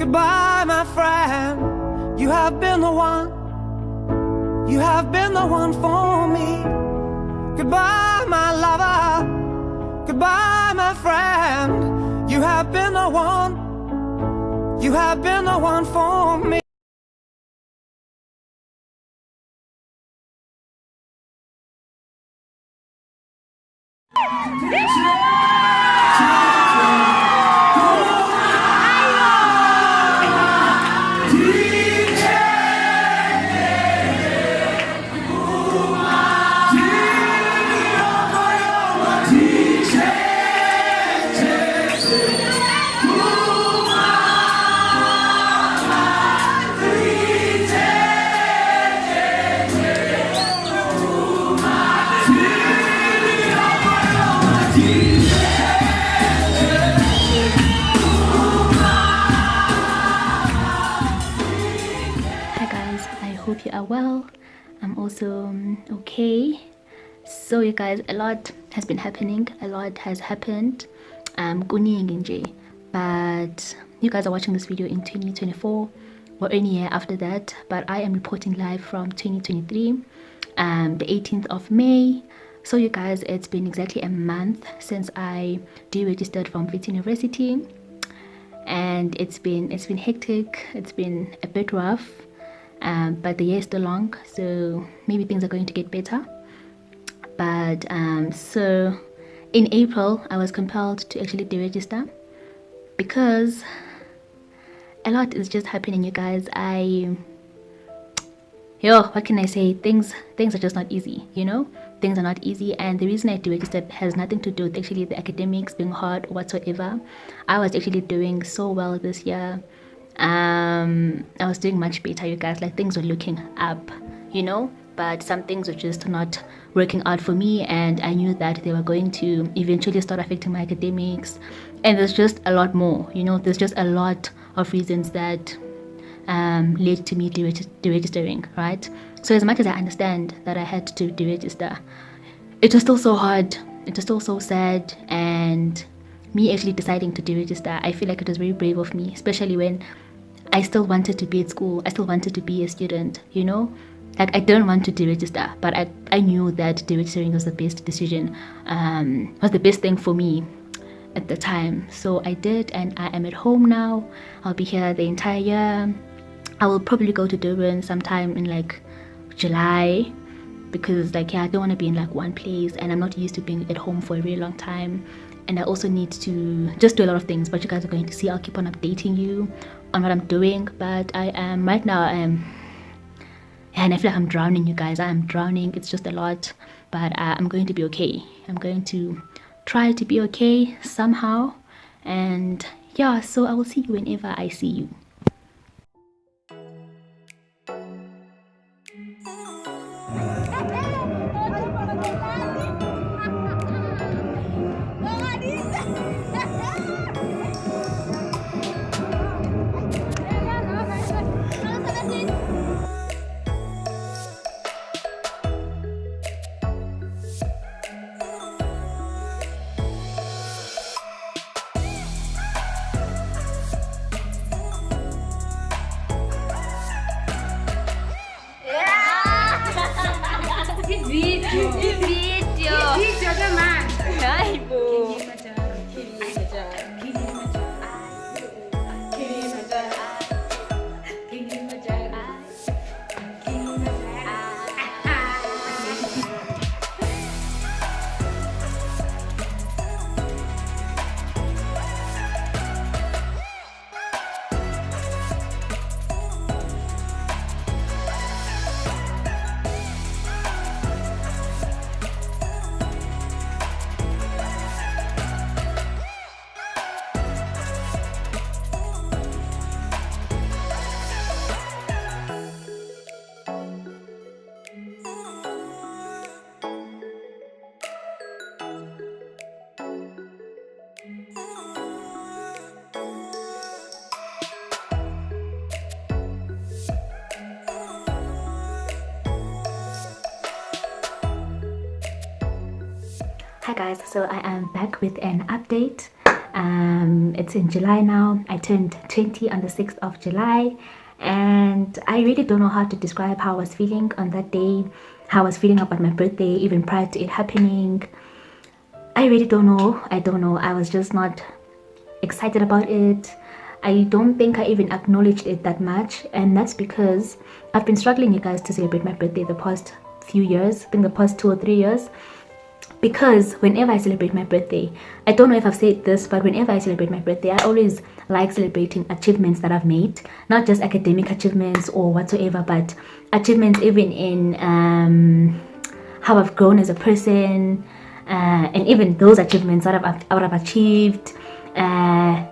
Goodbye, my friend. You have been the one. You have been the one for me. Goodbye, my lover. Goodbye, my friend. You have been the one. You have been the one for me. Hope you are well. I'm also okay. So you guys, a lot has been happening, a lot has happened, but you guys are watching this video in 2024 or any year after that, but I am reporting live from 2023, the 18th of May. So you guys, it's been exactly a month since I deregistered from Wits University, and it's been hectic, it's been a bit rough. But the year is still long, so maybe things are going to get better. But so in April, I was compelled to actually deregister because a lot is just happening, you guys. What can I say? Things are just not easy, you know? Things are not easy, and the reason I deregistered has nothing to do with actually the academics being hard or whatsoever. I was actually doing so well this year. I was doing much better, you guys. Like, things were looking up, you know, but some things were just not working out for me, and I knew that they were going to eventually start affecting my academics. And there's just a lot more, you know, there's just a lot of reasons that led to me deregistering, right? So as much as I understand that I had to deregister, it was still so hard, it was still so sad. And me actually deciding to deregister, I feel like it was very brave of me, especially when I still wanted to be at school, I still wanted to be a student, you know? Like, I didn't want to deregister, but I knew that deregistering was the best decision, was the best thing for me at the time. So I did, and I am at home now. I'll be here the entire year. I will probably go to Durban sometime in like July, because like, yeah, I don't want to be in like one place, and I'm not used to being at home for a really long time. And I also need to just do a lot of things, but you guys are going to see. I'll keep on updating you on what I'm doing. But I am right now, and I feel like I'm drowning, you guys. I am drowning. It's just a lot, but I'm going to be okay. I'm going to try to be okay somehow. And yeah, so I will see you whenever I see you. Hi guys, so I am back with an update. It's in July now. I turned 20 on the 6th of July, and I really don't know how to describe how I was feeling on that day, how I was feeling about my birthday even prior to it happening. I really don't know. I don't know. I was just not excited about it. I don't think I even acknowledged it that much, and that's because I've been struggling, you guys, to celebrate my birthday the past few years, I think the past 2 or 3 years. Because whenever I celebrate my birthday, I don't know if I've said this, but whenever I celebrate my birthday, I always like celebrating achievements that I've made, not just academic achievements or whatsoever, but achievements even in how I've grown as a person, and even those achievements that I've achieved,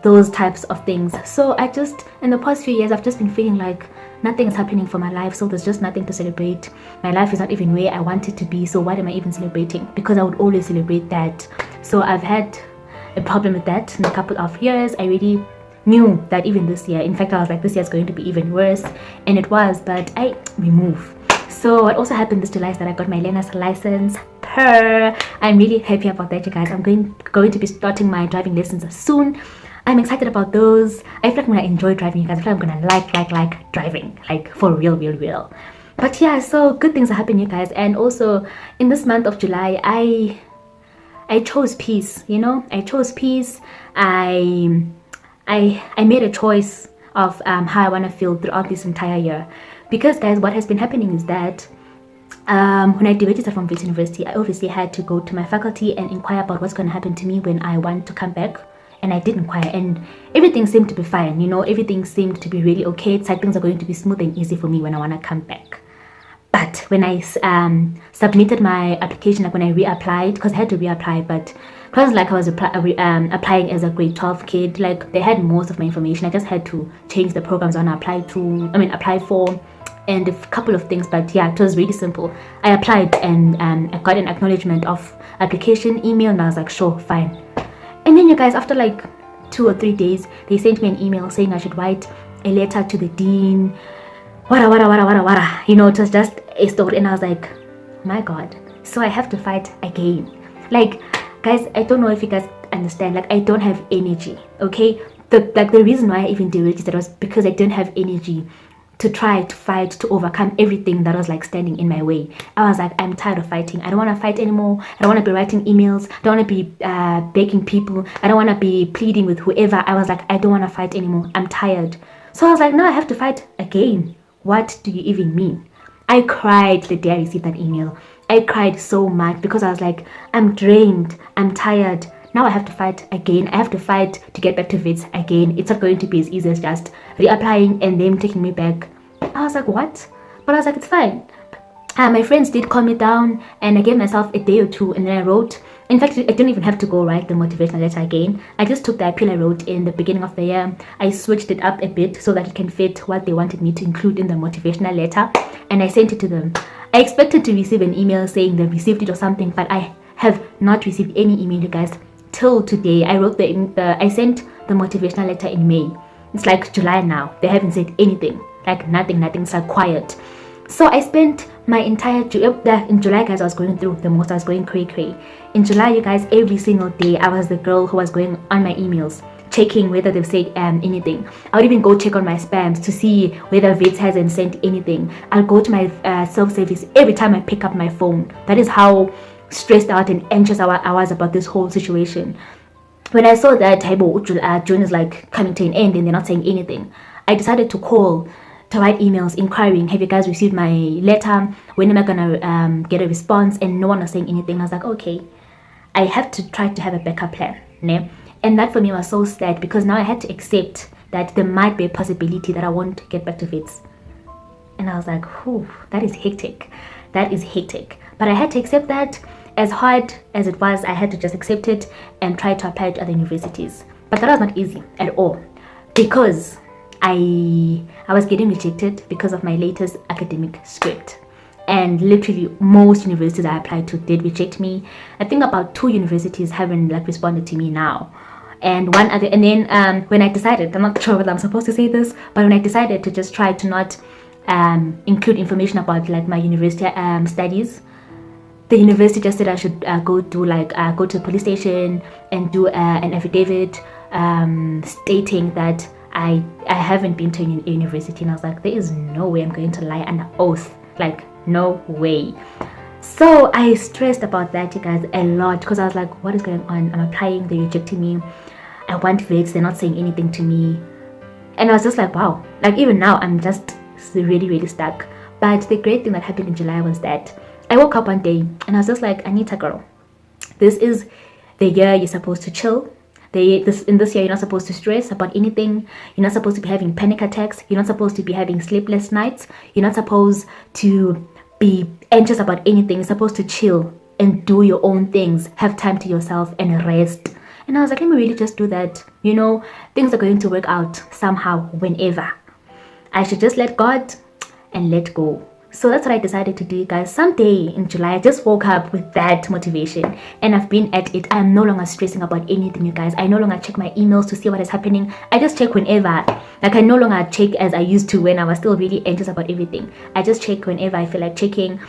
those types of things. So I just, in the past few years, I've just been feeling like nothing is happening for my life, so there's just nothing to celebrate. My life is not even where I want it to be, so what am I even celebrating? Because I would always celebrate that. So I've had a problem with that in a couple of years. I really knew that even this year, in fact I was like, this year is going to be even worse, and it was, but we move. So what also happened this July is that I got my learner's license. I'm really happy about that, you guys. I'm going to be starting my driving lessons soon. I'm excited about those. I feel like when I enjoy driving, you guys, I feel like I'm gonna like driving, like for real. But yeah, so good things are happening, you guys. And also in this month of July, I chose peace. You know, I chose peace. I made a choice of how I want to feel throughout this entire year. Because guys, what has been happening is that when I deregistered from Wits University, I obviously had to go to my faculty and inquire about what's going to happen to me when I want to come back. And I did inquire, and everything seemed to be fine. You know, everything seemed to be really okay. It's like things are going to be smooth and easy for me when I want to come back. But when I submitted my application, like when I reapplied, because I had to reapply, but because like I was applying as a grade 12 kid, like they had most of my information. I just had to change the programs I want to apply for, and a couple of things. But yeah, it was really simple. I applied, and I got an acknowledgement of application email, and I was like, sure, fine. And then you guys, after like 2 or 3 days, they sent me an email saying I should write a letter to the dean. Wara. You know, it was just a story, and I was like, my God. So I have to fight again. Like, guys, I don't know if you guys understand. Like, I don't have energy. Okay, the reason why I even deregistered was because I didn't have energy to try to fight, to overcome everything that was like standing in my way. I was like, I'm tired of fighting. I don't want to fight anymore. I don't want to be writing emails. I don't want to be begging people. I don't want to be pleading with whoever. I was like, I don't want to fight anymore. I'm tired. So I was like, no, I have to fight again. What do you even mean? I cried the day I received that email. I cried so much because I was like, I'm drained. I'm tired. Now I have to fight again. I have to fight to get back to Wits again. It's not going to be as easy as just reapplying and them taking me back. I was like, what? But I was like, it's fine. My friends did calm me down, and I gave myself a day or two, and then I wrote. In fact, I didn't even have to go write the motivational letter again. I just took the appeal I wrote in the beginning of the year. I switched it up a bit so that it can fit what they wanted me to include in the motivational letter, and I sent it to them. I expected to receive an email saying they received it or something, but I have not received any email, you guys, till today. I sent the motivational letter in May. It's like July now. They haven't said anything. Like nothing. It's like quiet. So I spent my entire in July, guys, I was going through the most. I was going cray. In July, you guys, every single day I was the girl who was going on my emails, checking whether they've said anything. I would even go check on my spams to see whether Wits hasn't sent anything. I'll go to my self-service every time I pick up my phone. That is how stressed out and anxious I was about this whole situation. When I saw that June is like coming to an end and they're not saying anything, I decided to call, to write emails inquiring, have you guys received my letter? When am I gonna get a response? And no one was saying anything. I was like, okay, I have to try to have a backup plan. Ne? And that for me was so sad, because now I had to accept that there might be a possibility that I won't get back to Wits. And I was like, whew, that is hectic. But I had to accept that. As hard as it was, I had to just accept it and try to apply to other universities. But that was not easy at all, because I was getting rejected because of my latest academic script. And literally most universities I applied to did reject me. I think about 2 universities haven't like responded to me now. And one other, and then when I decided, I'm not sure whether I'm supposed to say this, but when I decided to just try to not include information about like my university studies, the university just said I should go to the police station and do an affidavit stating that I haven't been to a university. And I was like, there is no way I'm going to lie under oath. Like, no way. So I stressed about that, you guys, a lot, because I was like, what is going on? I'm applying, they're rejecting me. I want vets, they're not saying anything to me. And I was just like, wow. Like, even now, I'm just really, really stuck. But the great thing that happened in July was that I woke up one day and I was just like, Anita girl, this is the year you're supposed to chill. In this year, you're not supposed to stress about anything. You're not supposed to be having panic attacks. You're not supposed to be having sleepless nights. You're not supposed to be anxious about anything. You're supposed to chill and do your own things, have time to yourself and rest. And I was like, let me really just do that. You know, things are going to work out somehow, whenever. I should just let God and let go. So that's what I decided to do, guys. Someday in July, I just woke up with that motivation and I've been at it. I'm no longer stressing about anything, you guys. I no longer check my emails to see what is happening. I just check whenever. Like, I no longer check as I used to when I was still really anxious about everything. I just check whenever I feel like checking.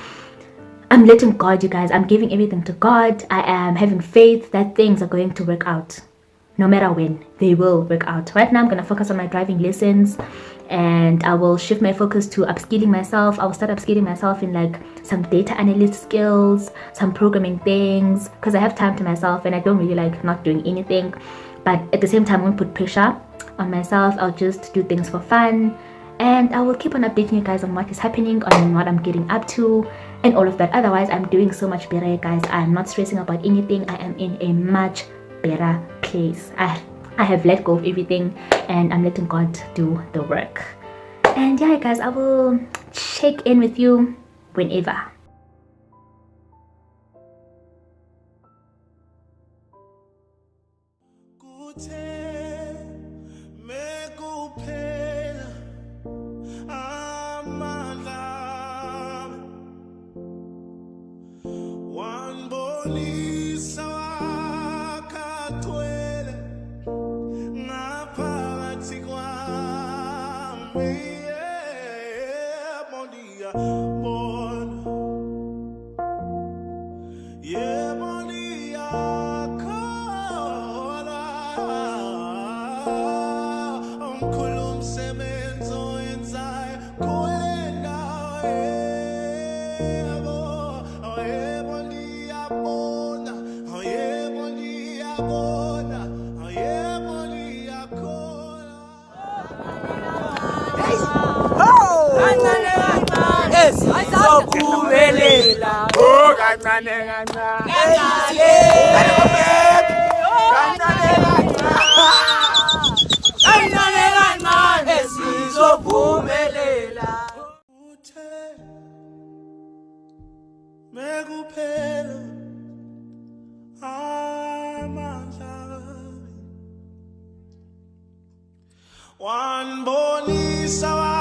I'm letting God, you guys. I'm giving everything to God. I am having faith that things are going to work out. No matter when, they will work out. Right now, I'm going to focus on my driving lessons. And I will shift my focus to upskilling myself. I will start upskilling myself in like some data analyst skills, some programming things, because I have time to myself and I don't really like not doing anything. But at the same time, I won't put pressure on myself. I'll just do things for fun. And I will keep on updating you guys on what is happening, on what I'm getting up to, and all of that. Otherwise, I'm doing so much better, guys. I'm not stressing about anything. I am in a much better place. I have let go of everything and I'm letting God do the work. And yeah, guys, I will check in with you whenever. One bonisa